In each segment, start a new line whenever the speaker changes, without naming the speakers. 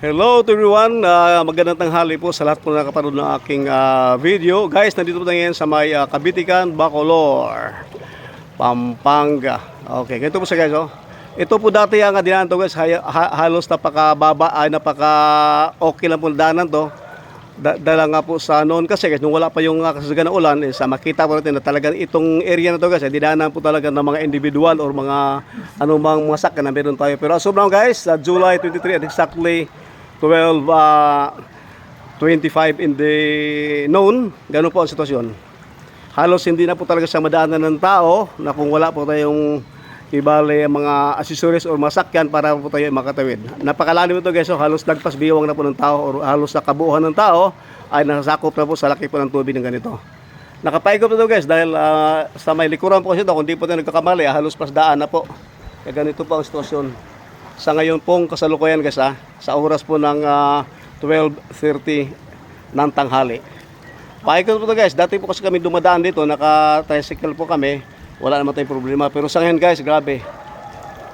Hello to everyone, magandang tanghali po sa lahat po na nakapanood ng aking video. Guys, nandito po tayo ngayon sa may Kabitikan, Bacolor, Pampanga. Okay, ganito po siya guys. Oh. Ito po dati ang dinaanan to guys, halos napakababa, ay napaka-okay lang po daanan to. Dala nga po sa noon kasi guys, nung wala pa yung kasagsagan ng ulan, makita po natin na talagang itong area na to guys, dinaanan po talaga ng mga individual or mga anumang mga sakyan na meron tayo. Pero as of now guys, July 23 at exactly 12:25 in the noon, ganun po ang sitwasyon. Halos hindi na po talaga siya madaanan ng tao na kung wala po tayong ibali mga accessories o masakyan para po tayo makatawid. Napakalalim ito guys, so halos lagpas biwang na po ng tao or halos sa kabuuan ng tao ay nasakop na po sa laki po ng tubig ng ganito. Nakapaigop na ito guys dahil sa may likuran po kasi ito, kung di po tayo nagkakamali, halos pasdaan na po. Kaya ganito po ang sitwasyon. Sa ngayon pong kasalukuyan guys sa oras po ng 12:30 ng tanghali. Paikot po ito guys, dati po kasi kami dumadaan dito, naka-tricycle po kami, wala naman tayong problema. Pero sa ngayon guys, grabe.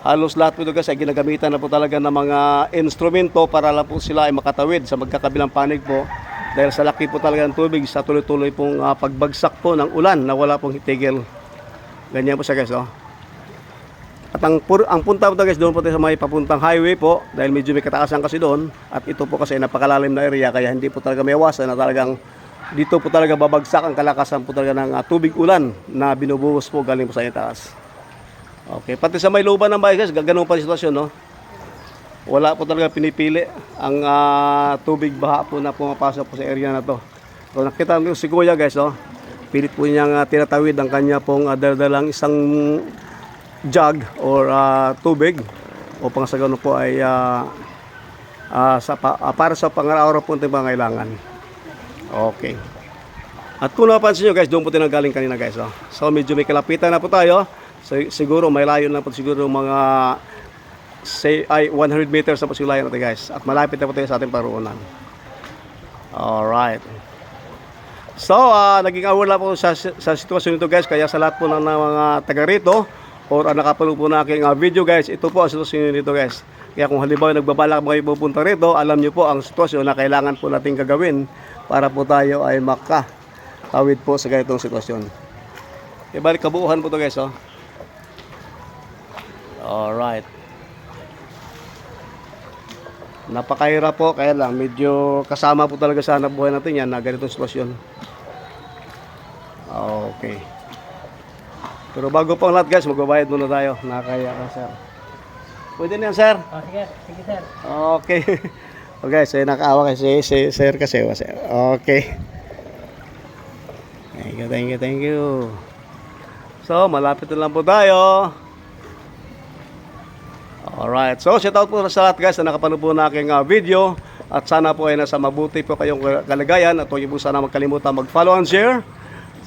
Halos lahat po ito guys ay ginagamitan na po talaga ng mga instrumento para lang po sila ay makatawid sa magkakabilang panig po. Dahil sa laki po talaga ng tubig, sa tuloy-tuloy pong pagbagsak po ng ulan na wala pong hitigil. Ganyan po siya guys. Oh. At ang punta po guys, doon po tayo sa may papuntang highway po dahil medyo may kataasan kasi doon at ito po kasi napakalalim na area kaya hindi po talaga may iwasan na talagang dito po talaga babagsak ang kalakasan po talaga ng tubig ulan na binubuhos po galing po sa itaas. Okay, pati sa may looban ng bahay guys, ganoon pa yung sitwasyon, no? Wala po talaga pinipili ang tubig baha po na pumapasok po sa area na to. So nakita niyo si Kuya guys, no? Pilit po niyang tinatawid ang kanya pong daldalang isang jug or tubig upang sa gano'n po ay para sa pangaraw-araw po itong pangailangan. Okay. At kung napansin nyo guys, doon po tinanggaling kanina guys. Oh. So medyo may kalapitan na po tayo. So, siguro may layo na po siguro mga 100 meters na po siguro layo natin guys. At malapit na po tayo sa ating paroonan. Alright. So naging aware lang po sa sitwasyon nito guys. Kaya sa lahat po ng mga taga rito or nakapanood po na aking video guys, ito po ang sitwasyon nito guys. Kaya kung halimbawa nagbabalak kayo pupunta rito, alam nyo po ang sitwasyon na kailangan po natin gagawin para po tayo ay makatawid po sa ganitong sitwasyon. Ibalik kabuuhan po ito guys. Oh. Alright. Napakahirap po, kaya lang medyo kasama po talaga sa hanap buhay natin yan na ganitong sitwasyon. Okay. Pero bago pang lahat guys, magbabayad muna tayo. Nakakaya ka sir. Pwede na yan sir?
Oh, sige, sige sir.
Okay. Okay, so nakaawa kasi si sir kasi. Okay. Thank you. So, malapit na lang po tayo. Alright. So, shout out po sa lahat guys na nakapanood po na aking video. At sana po ay nasa mabuti po kayong kalagayan. At huwag po sana magkalimutan mag-follow and share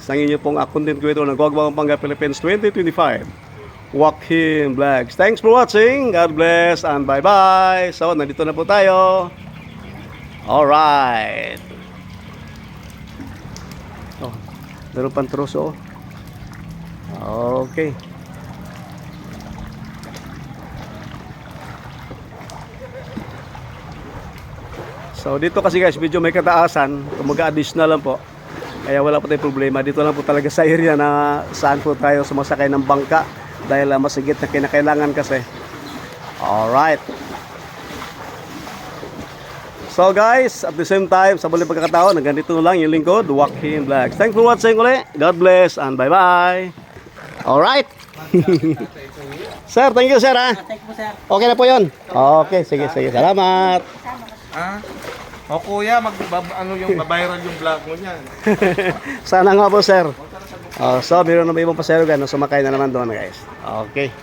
sa inyo pong content creator ng Gogwang Pampanga Philippines 2025, Joaquin Vlogs. Thanks for watching. God bless and bye-bye. So, nandito na po tayo. Alright. Oh, meron pang troso. Okay. So, dito kasi guys, medyo may kataasan. Mag-additional lang po. Kaya wala po tayong problema. Dito lang po talaga sa area na saan po tayo sumasakay ng bangka dahil masigit na kinakailangan kasi. Alright. So guys, at the same time, sa muling pagkakataon, ganito lang yung lingkod, Joaquin Vlogs. Thanks for watching ulit. God bless and bye-bye. Alright. Sir, thank you sir ha.
Thank you sir.
Okay na po yun. Okay, sige. Salamat.
O kuya, ano yung viral yung vlog mo niyan.
Sana nga po sir. So, meron na may ibang pasero sumakay na naman doon guys. Okay.